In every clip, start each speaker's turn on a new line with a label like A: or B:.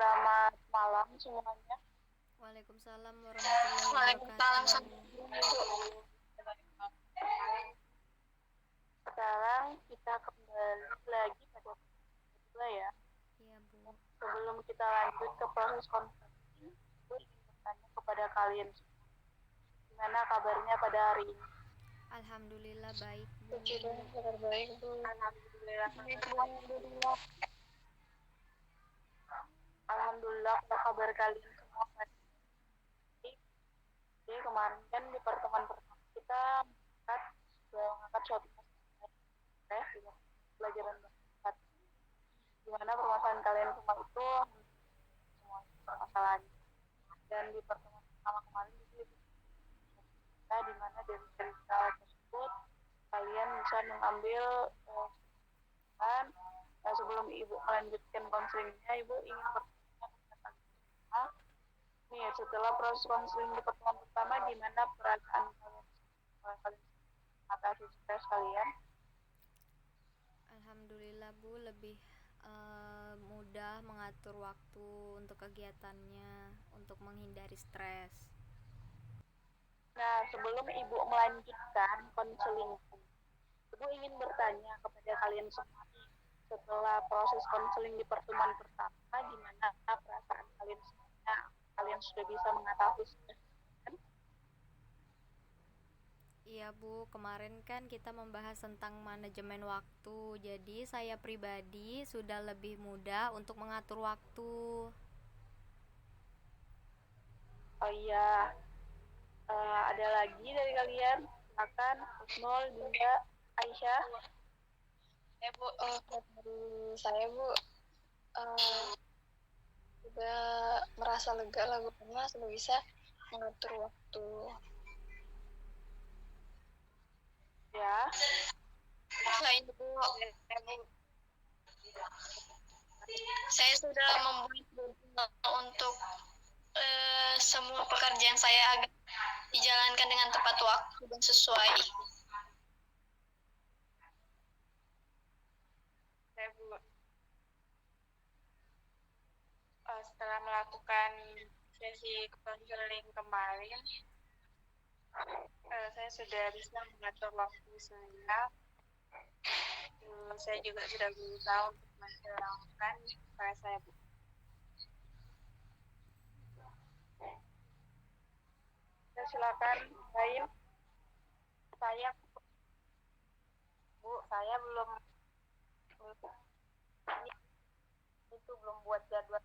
A: Selamat malam semuanya.
B: Waalaikumsalam warahmatullahi
A: Waalaikumsalam.
B: wabarakatuh.
A: Sekarang kita kembali lagi pada kedua ya.
B: Iya, Bu.
A: Sebelum kita lanjut ke proses konseling, aku ingin bertanya kepada kalian semua, gimana kabarnya pada hari ini?
B: Alhamdulillah baik, Bu.
A: Kabar baik, Bu. Alhamdulillah. Alhamdulillah. Alhamdulillah kabar kalian semua baik. Jadi kemarin kan di pertemuan pertama kita mengangkat suatu masalah di pelajaran bakat. Gimana permasalahan kalian semua itu semua permasalahan. Dan di pertemuan pertama kemarin itu kita di mana dari cerita tersebut kalian bisa mengambil kan. Nah, sebelum ibu melanjutkan konselingnya, ibu ingin bertanya kepada kalian. Nih, setelah proses konseling di pertemuan pertama, gimana perasaan kalian atasi stres kalian?
B: Alhamdulillah, Bu, lebih mudah mengatur waktu untuk kegiatannya untuk menghindari stres.
A: Nah, sebelum ibu melanjutkan konseling, ibu ingin bertanya kepada kalian semua nih, setelah proses konseling di pertemuan pertama, gimana perasaan kalian semuanya? Kalian sudah bisa mengatasi stres?
B: Iya, Bu, kemarin kan kita membahas tentang manajemen waktu. Jadi saya pribadi sudah lebih mudah untuk mengatur waktu.
A: Oh iya, ada lagi dari kalian? Silakan, Husnul, Dinda, Aisyah.
C: Ya Bu, saya Bu juga merasa lega lah Bu, karena sudah bisa mengatur waktu.
A: Ya.
C: Selain itu, saya sudah membuat jadwal untuk semua pekerjaan saya agar dijalankan dengan tepat waktu dan sesuai.
A: Saya Bu, setelah melakukan sesi konseling kemarin, saya sudah bisa mengatur waktu saya. Saya juga sudah berusaha untuk menghilangkan stres saya, Bu. Ya, silakan, lain. Saya, Bu, saya belum itu belum buat jadwal.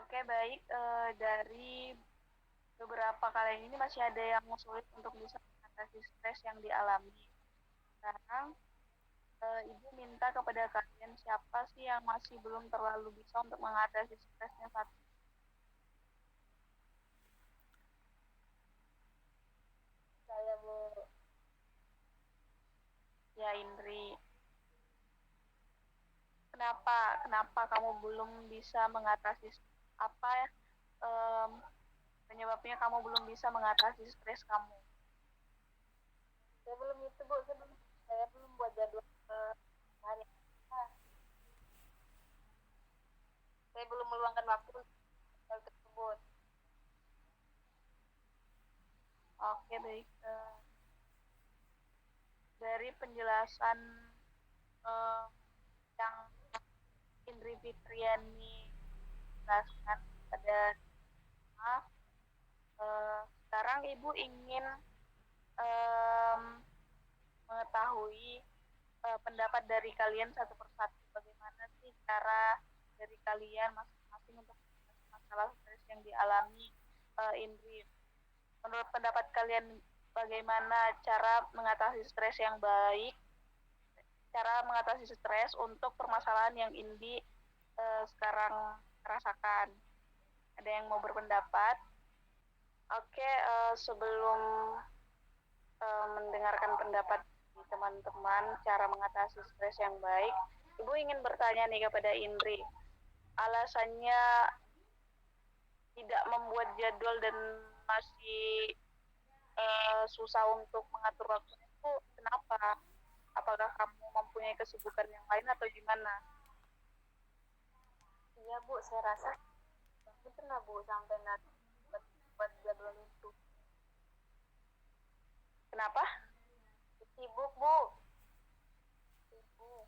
A: Oke, baik. Dari beberapa kalian ini masih ada yang sulit untuk bisa mengatasi stres yang dialami. Sekarang ibu minta kepada kalian, siapa sih yang masih belum terlalu bisa untuk mengatasi stresnya saat ini? Saya, Bu. Ya, Indri. Kenapa kamu belum bisa mengatasi apa penyebabnya kamu belum bisa mengatasi stres kamu? Saya belum itu, Bu. Saya belum buat jadwal hari. Saya belum meluangkan waktu tersebut. Oke, baik. Dari penjelasan yang Indri Fitriani jelaskan pada sekarang ibu ingin mengetahui pendapat dari kalian satu persatu, bagaimana sih cara dari kalian masing-masing untuk masalah stres yang dialami Indri. Menurut pendapat kalian, bagaimana cara mengatasi stres yang baik, cara mengatasi stres untuk permasalahan yang Indi sekarang rasakan? Ada yang mau berpendapat? Oke, sebelum mendengarkan pendapat teman-teman cara mengatasi stres yang baik, Ibu ingin bertanya nih kepada Indri, alasannya tidak membuat jadwal dan masih susah untuk mengatur waktu itu kenapa? Apakah kamu mempunyai kesibukan yang lain atau gimana? Iya Bu, saya rasa kamu pernah Bu sampai nanti buat jadwal itu. Kenapa? Sibuk Bu. Sibuk.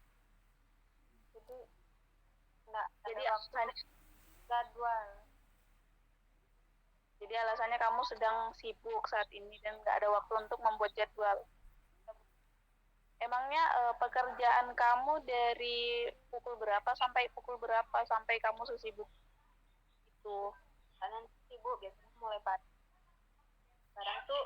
A: Jadi nggak ada waktu jadwal. Jadi alasannya kamu sedang sibuk saat ini dan nggak ada waktu untuk membuat jadwal. Emangnya pekerjaan kamu dari pukul berapa sampai pukul berapa sampai kamu sesibuk itu? Karena sibuk biasanya mulai pagi. Sekarang tuh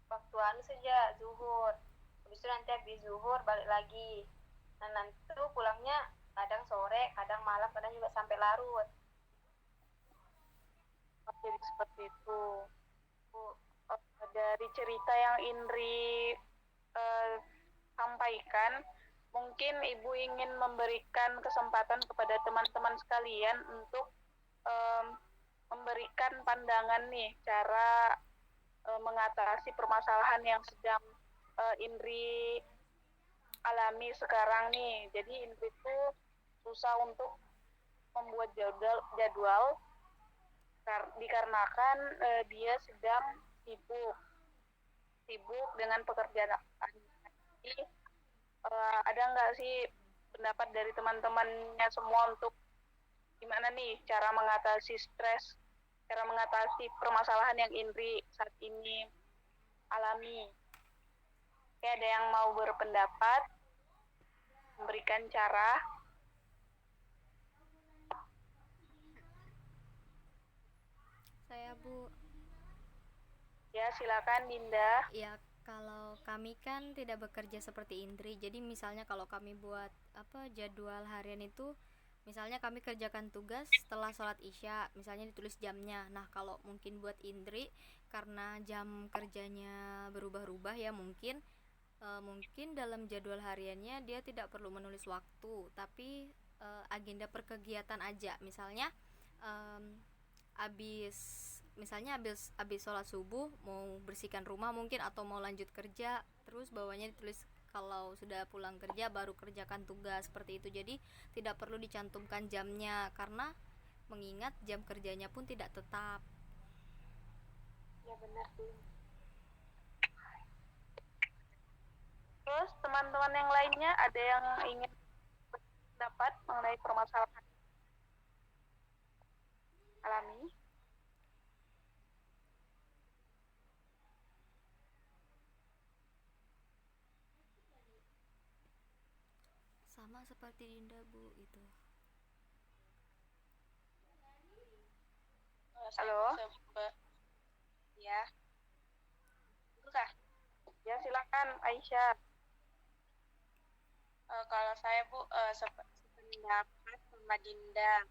A: waktu anu saja zuhur. Habis itu nanti habis zuhur balik lagi. Nah nanti tuh pulangnya kadang sore, kadang malam, kadang juga sampai larut. Jadi seperti itu. Dari cerita yang Indri sampaikan, mungkin Ibu ingin memberikan kesempatan kepada teman-teman sekalian untuk memberikan pandangan nih cara mengatasi permasalahan yang sedang Indri alami sekarang nih. Jadi Indri itu susah untuk membuat jadwal dikarenakan dia sedang sibuk dengan pekerjaan. Jadi ada nggak sih pendapat dari teman-temannya semua untuk gimana nih cara mengatasi stres, cara mengatasi permasalahan yang Indri saat ini alami? Kayak ada yang mau berpendapat, memberikan cara?
B: Saya Bu.
A: Ya silakan Dinda.
B: Ya, kalau kami kan tidak bekerja seperti Indri. Jadi misalnya kalau kami buat jadwal harian itu, misalnya kami kerjakan tugas setelah sholat isya, misalnya ditulis jamnya. Nah, kalau mungkin buat Indri karena jam kerjanya berubah-ubah ya, mungkin dalam jadwal hariannya dia tidak perlu menulis waktu, tapi agenda perkegiatan aja. Misalnya habis sholat subuh mau bersihkan rumah mungkin, atau mau lanjut kerja, terus bawahnya ditulis kalau sudah pulang kerja baru kerjakan tugas, seperti itu. Jadi tidak perlu dicantumkan jamnya karena mengingat jam kerjanya pun tidak tetap.
A: Ya benar sih. Terus teman-teman yang lainnya ada yang ingin pendapat mengenai permasalahan alami?
B: Sama seperti Dinda Bu itu.
A: Halo.
C: Ya.
A: Bukan. Ya silakan Aisyah.
C: Kalau saya Bu sependapat sama Dinda.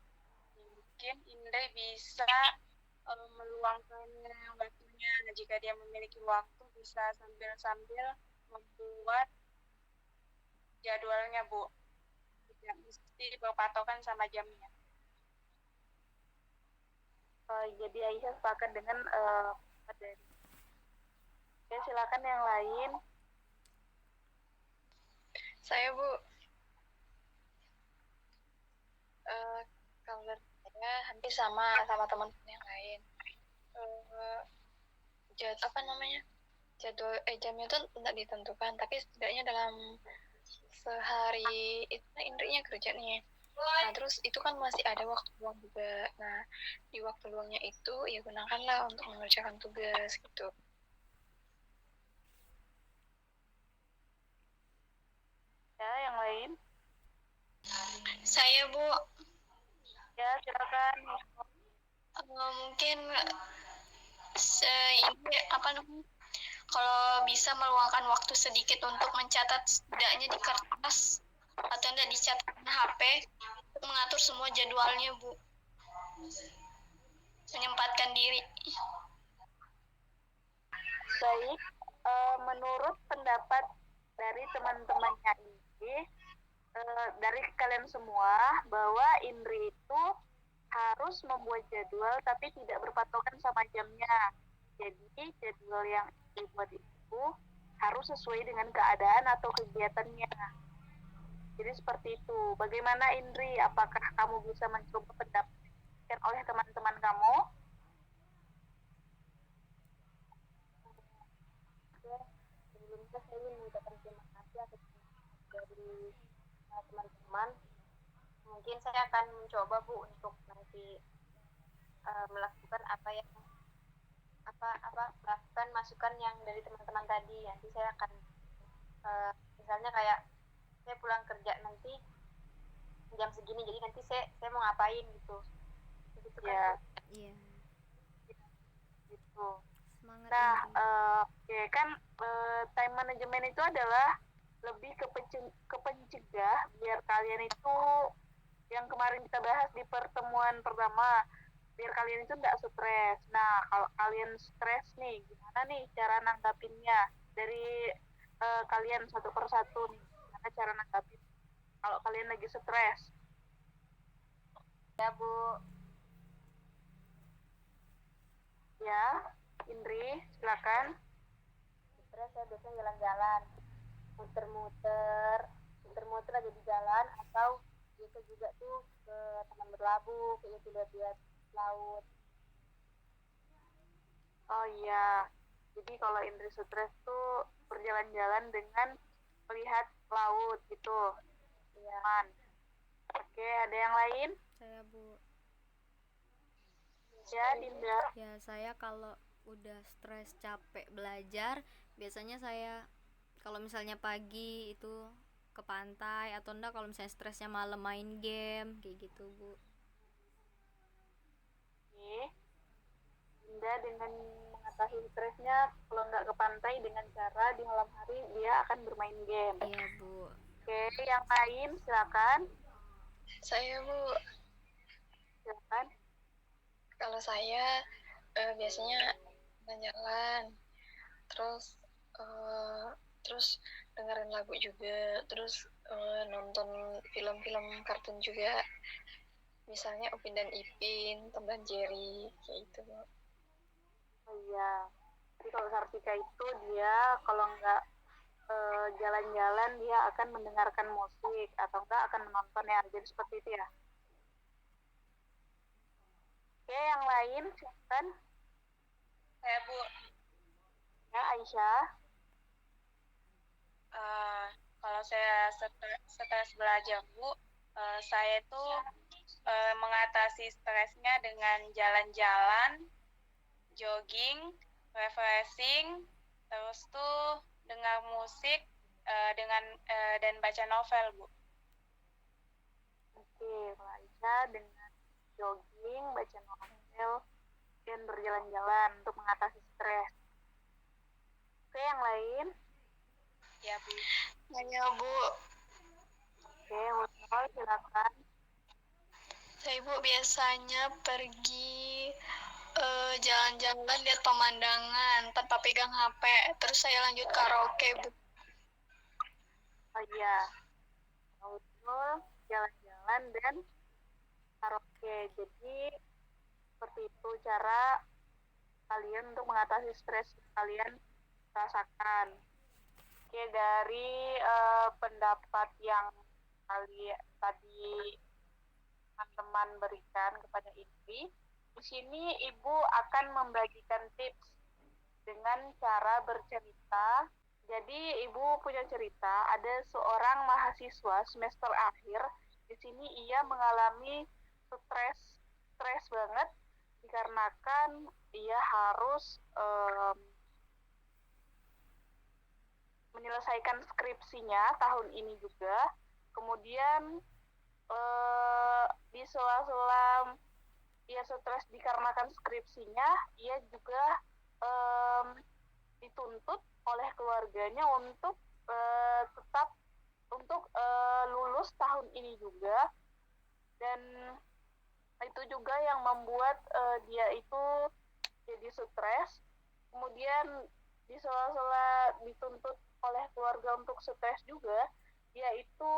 C: Mungkin Indra bisa meluangkan waktunya. Jika dia memiliki waktu, bisa sambil membuat jadwalnya Bu. Tidak mesti berpatokan sama jamnya.
A: Jadi Aisyah sepakat dengan dari. Ya silakan yang lain.
C: Saya Bu, kalau saya hampir sama teman-teman yang lain. Jadwal jamnya itu tidak ditentukan, tapi setidaknya dalam sehari itu Indrinya kerja nih. Nah terus itu kan masih ada waktu luang juga. Nah di waktu luangnya itu ya gunakanlah untuk mengerjakan tugas gitu.
A: Ya yang lain.
C: Saya Bu.
A: Ya silakan.
C: Mungkin ini kalau bisa meluangkan waktu sedikit untuk mencatat setidaknya di kertas atau tidak dicatat di HP untuk mengatur semua jadwalnya Bu, menyempatkan diri.
A: Baik, menurut pendapat dari teman-temannya ini, dari kalian semua, bahwa Indri itu harus membuat jadwal tapi tidak berpatokan sama jamnya. Jadi jadwal yang dibuat itu harus sesuai dengan keadaan atau kegiatannya. Jadi seperti itu. Bagaimana Indri? Apakah kamu bisa mencoba pendapat oleh teman-teman kamu?
D: Sebelumnya saya ingin mengucapkan terima kasih atas dari teman-teman. Mungkin saya akan mencoba Bu untuk nanti melakukan melakukan masukan yang dari teman-teman tadi. Nanti saya akan misalnya kayak saya pulang kerja nanti jam segini, jadi nanti saya mau ngapain gitu kan,
A: Ya,
B: Iya.
A: gitu.
B: Semangat
A: Nah,
B: Indri.
A: kan time management itu adalah lebih ke pencegah biar kalian itu yang kemarin kita bahas di pertemuan pertama, biar kalian itu nggak stres. Nah, kalau kalian stres nih, gimana nih cara nanggapinnya? Dari kalian satu persatu nih, gimana cara nanggapin kalau kalian lagi stres?
D: ya Bu.
A: Ya, Indri, silakan.
D: Stres saya biasanya jalan-jalan, muter-muter aja di jalan, atau biasa juga tuh ke taman berlabuh kayak gitu, lihat-lihat laut.
A: Oh iya, jadi kalau Indri stres tuh berjalan-jalan dengan melihat laut gitu.
D: Iya.
A: Aman. Oke, ada yang lain?
B: Saya Bu.
A: Ya, Dinda.
B: Ya, saya kalau udah stres capek belajar, biasanya saya kalau misalnya pagi itu ke pantai, atau enggak kalau misalnya stresnya malam main game kayak gitu Bu.
A: Oke. Dinda dengan mengatasi stresnya, kalau nggak ke pantai dengan cara di malam hari dia akan bermain game.
B: Iya Bu.
A: Oke, yang lain silakan.
C: Saya Bu,
A: Silakan.
C: kalau saya biasanya jalan-jalan, terus terus dengerin lagu juga, terus nonton film-film kartun juga, misalnya Upin dan Ipin, Tom dan Jerry, kayak gitu Bu.
A: Oh iya. Jadi kalau Sartika itu dia kalau nggak jalan-jalan dia akan mendengarkan musik atau enggak akan menonton ya. Jadi seperti itu ya. Oke, yang lain silakan.
C: Saya Bu,
A: Ya, Aisyah.
C: kalau saya stres belajar Bu, saya tuh mengatasi stresnya dengan jalan-jalan, jogging, refreshing, terus tuh dengar musik dan baca novel Bu.
A: Oke, kalau Aisyah dengan jogging, baca novel, dan berjalan-jalan untuk mengatasi stres. Oke, yang lain.
C: Ya Bu. Saya Bu,
A: Oke, Wunol, silakan.
C: saya Bu biasanya pergi jalan-jalan, lihat pemandangan tanpa pegang HP, terus saya lanjut karaoke Bu.
A: Oh iya, Wunol, jalan-jalan dan karaoke. Jadi seperti itu cara kalian untuk mengatasi stres yang kalian rasakan. Oke, dari pendapat yang tadi teman-teman berikan kepada Indri, di sini Ibu akan membagikan tips dengan cara bercerita. Jadi Ibu punya cerita, ada seorang mahasiswa semester akhir, di sini ia mengalami stres banget dikarenakan ia harus menyelesaikan skripsinya tahun ini juga. Kemudian di sela-sela ia stres dikarenakan skripsinya, ia juga dituntut oleh keluarganya untuk tetap untuk lulus tahun ini juga, dan itu juga yang membuat dia itu jadi stres. Kemudian di sela-sela dituntut oleh keluarga untuk stres juga, dia itu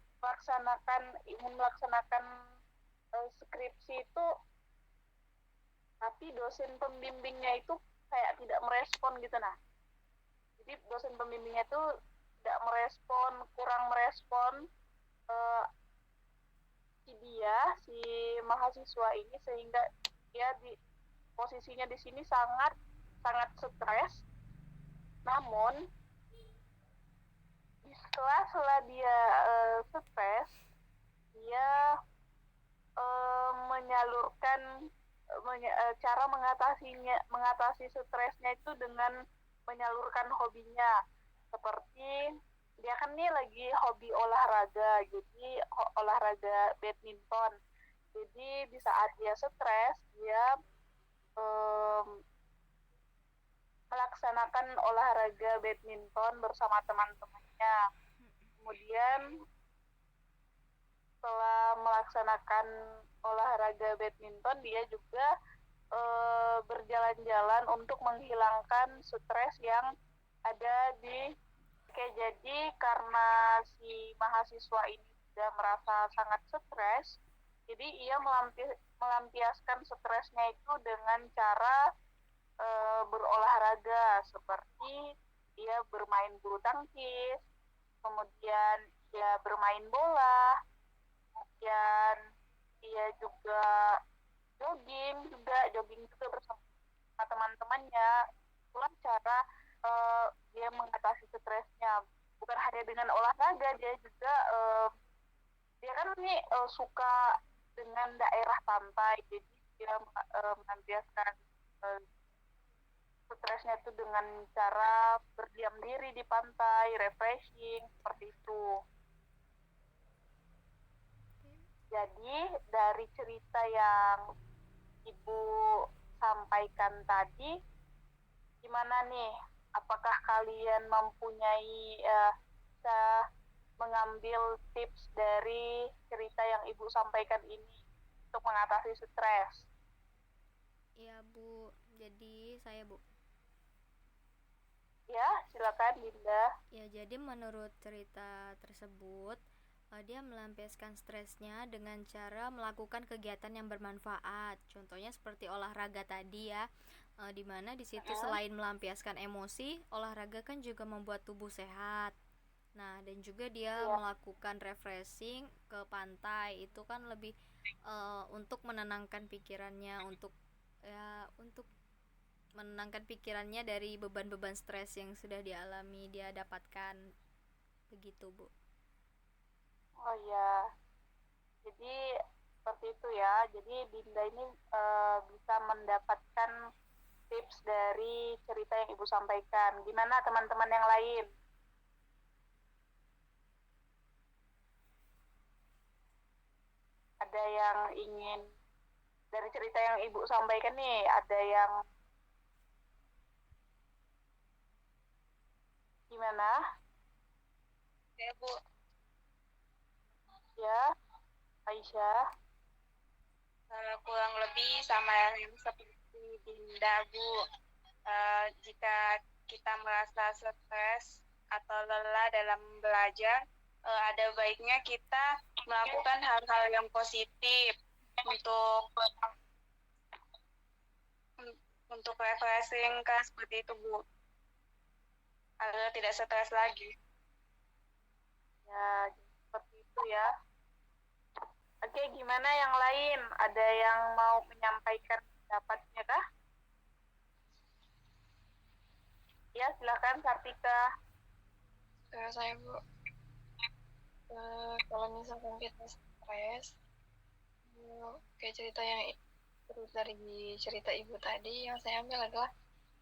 A: melaksanakan skripsi itu, tapi dosen pembimbingnya itu kayak tidak merespon gitu. Nah, jadi dosen pembimbingnya itu tidak merespon, kurang merespon eh, si mahasiswa ini, sehingga dia di posisinya di sini sangat sangat stres. Namun setelah dia stres, dia menyalurkan cara mengatasi stresnya itu dengan menyalurkan hobinya. Seperti dia kan nih lagi hobi olahraga, jadi olahraga badminton. Jadi di saat dia stres, dia melaksanakan olahraga badminton bersama teman-temannya. Kemudian setelah melaksanakan olahraga badminton, dia juga berjalan-jalan untuk menghilangkan stres yang ada di. Oke, jadi karena si mahasiswa ini sudah merasa sangat stres, jadi ia melampiaskan stresnya itu dengan cara berolahraga, seperti dia bermain bulu tangkis, kemudian dia bermain bola, kemudian dia juga jogging juga bersama teman-temannya. Itulah cara dia mengatasi stresnya. Bukan hanya dengan olahraga, dia juga dia kan nih suka dengan daerah pantai, jadi dia melampiaskan stresnya itu dengan cara berdiam diri di pantai, refreshing, seperti itu. Jadi dari cerita yang Ibu sampaikan tadi, gimana nih? Apakah kalian mempunyai bisa mengambil tips dari cerita yang Ibu sampaikan ini untuk mengatasi stres?
B: Ya Bu, jadi saya Bu.
A: Ya, silakan Dinda.
B: Ya, jadi menurut cerita tersebut, dia melampiaskan stresnya dengan cara melakukan kegiatan yang bermanfaat. Contohnya seperti olahraga tadi ya, dimana di situ selain melampiaskan emosi, olahraga kan juga membuat tubuh sehat. Nah, dan juga dia melakukan refreshing ke pantai, itu kan lebih untuk menenangkan pikirannya, untuk menenangkan pikirannya dari beban-beban stres yang sudah dia dapatkan, begitu Bu.
A: Oh ya, jadi seperti itu ya. Jadi Dinda ini bisa mendapatkan tips dari cerita yang Ibu sampaikan. Gimana teman-teman yang lain? Ada yang ingin dari cerita yang Ibu sampaikan nih, ada yang gimana?
D: Ya Bu,
A: Ya, Aisyah.
D: kurang lebih sama yang seperti Dinda Bu. Jika kita merasa stres atau lelah dalam belajar, ada baiknya kita melakukan hal-hal yang positif untuk refreshing kan, seperti itu Bu, agar tidak stres lagi.
A: Ya, seperti itu ya. Oke, gimana yang lain? Ada yang mau menyampaikan pendapatnya kah? Ya, silakan Sartika.
C: Saya Bu, kalau misalkan kita stres, kayak cerita yang dari cerita Ibu tadi, yang saya ambil adalah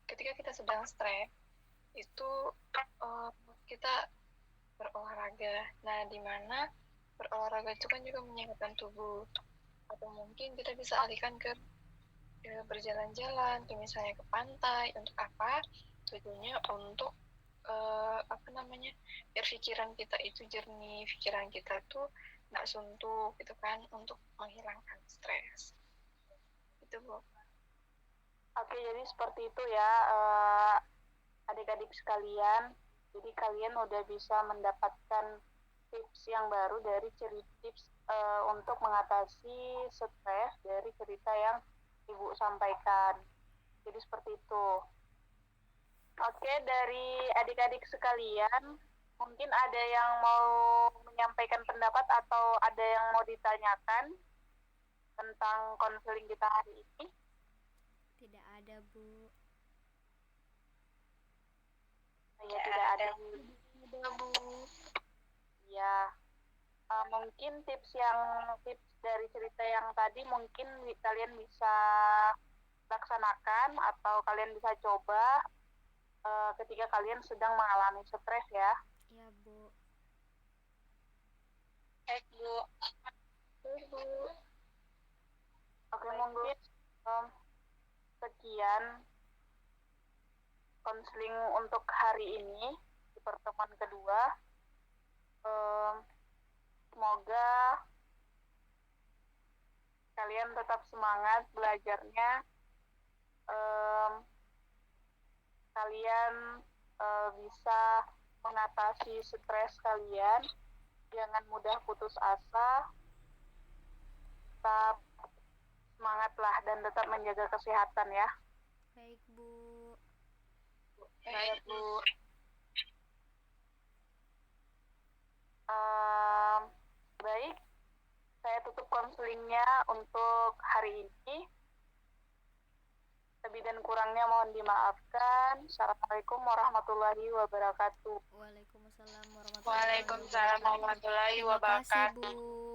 C: ketika kita sedang stres itu kita berolahraga. Nah, di mana berolahraga itu kan juga menyehatkan tubuh. Atau mungkin kita bisa alihkan ke berjalan-jalan, misalnya ke pantai. Untuk apa? Tujuannya untuk biar pikiran kita itu jernih, pikiran kita tuh nggak suntuk gitu kan, untuk menghilangkan stres. Itu Bu.
A: Oke, jadi seperti itu ya adik-adik sekalian. Jadi kalian udah bisa mendapatkan tips yang baru dari tips untuk mengatasi stres dari cerita yang Ibu sampaikan. Jadi seperti itu. Oke, dari adik-adik sekalian, Mungkin ada yang mau menyampaikan pendapat atau ada yang mau ditanyakan tentang konseling kita hari ini?
B: Tidak ada, Bu.
A: Ya, tidak ada.
C: Bu.
A: Ya, mungkin tips dari cerita yang tadi mungkin kalian bisa laksanakan atau kalian bisa coba ketika kalian sedang mengalami stres ya.
B: Iya, Bu.
C: Baik, Bu. Bu.
A: Oke, mungkin sekian konseling untuk hari ini di pertemuan kedua. Semoga kalian tetap semangat belajarnya. Kalian bisa mengatasi stres kalian. Jangan mudah putus asa. Tetap semangatlah dan tetap menjaga kesehatan ya.
B: Baik, Bu.
A: Baik, Bu. Baik, saya tutup konselingnya untuk hari ini. Lebih dan kurangnya mohon dimaafkan. Assalamualaikum warahmatullahi wabarakatuh.
B: Waalaikumsalam
C: Waalaikumsalam warahmatullahi
B: Terima kasih,
C: wabarakatuh.
B: Bu.